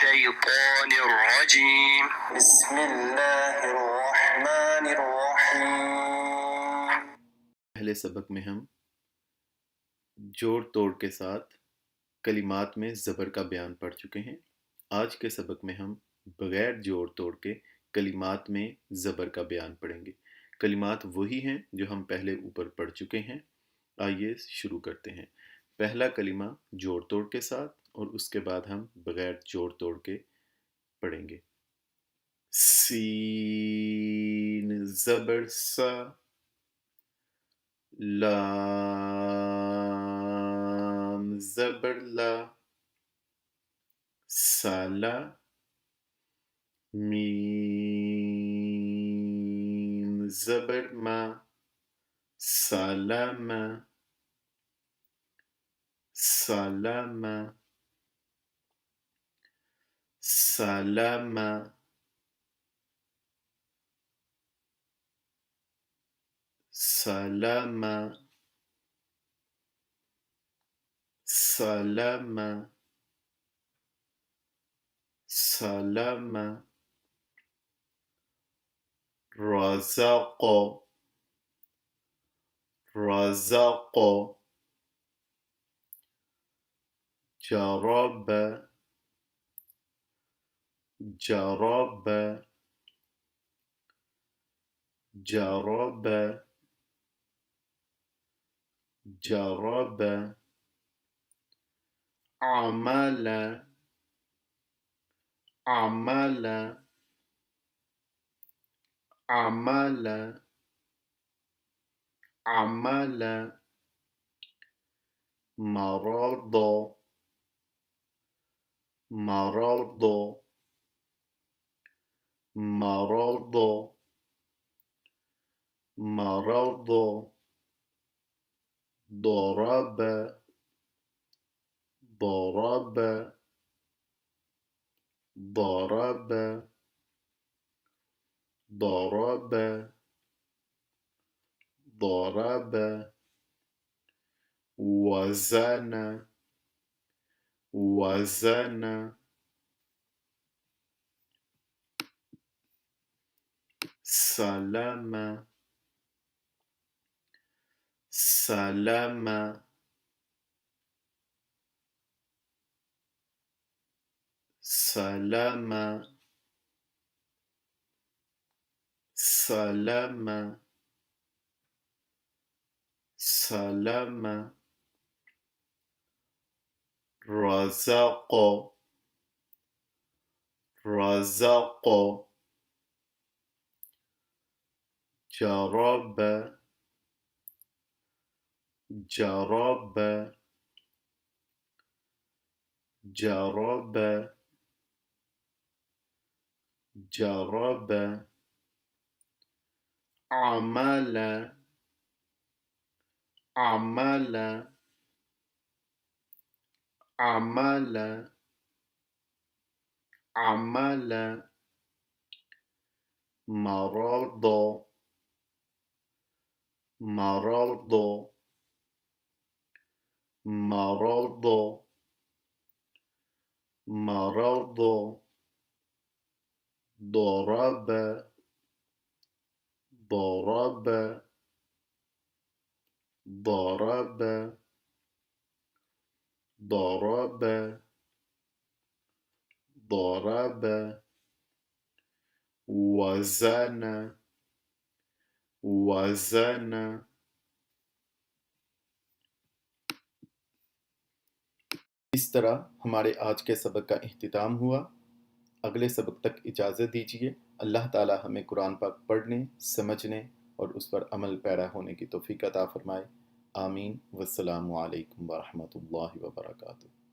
الشيطان الرجيم بسم الله الرحمن الرحيم۔ پہلے سبق میں ہم جوڑ توڑ کے ساتھ کلمات میں زبر کا بیان پڑھ چکے ہیں۔ آج کے سبق میں ہم بغیر جوڑ توڑ کے کلمات میں زبر کا بیان پڑھیں گے۔ کلمات وہی ہیں جو ہم پہلے اوپر پڑھ چکے ہیں۔ آئیے شروع کرتے ہیں۔ پہلا کلمہ جوڑ توڑ کے ساتھ اور اس کے بعد ہم بغیر جوڑ توڑ کے پڑھیں گے۔ سین زبر سا، لام زبر لا، سالا، میم زبر ما، سالم، سالم، سالم، سلام، سلام، سلام، رزق، رزق، جرب، جرب، جرب، جرب، عمل، عمل، عمل، عمل، مرض، مرض، مرض، مرض، ضرب، ضرب، ضرب، ضرب، ضرب، وزن، وزن، سلم، سلم، سلم، سلم، سلم، رزق، رزق، جرب، جرب، جرب، جرب، عمل، عمل، عمل، عمل، مرض، مرض، مرض، مرض، ضرب، ضرب، ضرب، ضرب، ضرب، وزن، وزن۔ اس طرح ہمارے آج کے سبق کا اختتام ہوا۔ اگلے سبق تک اجازت دیجیے۔ اللہ تعالی ہمیں قرآن پاک پڑھنے، سمجھنے اور اس پر عمل پیرا ہونے کی توفیق عطا فرمائے۔ آمین۔ والسلام علیکم ورحمۃ اللہ وبرکاتہ۔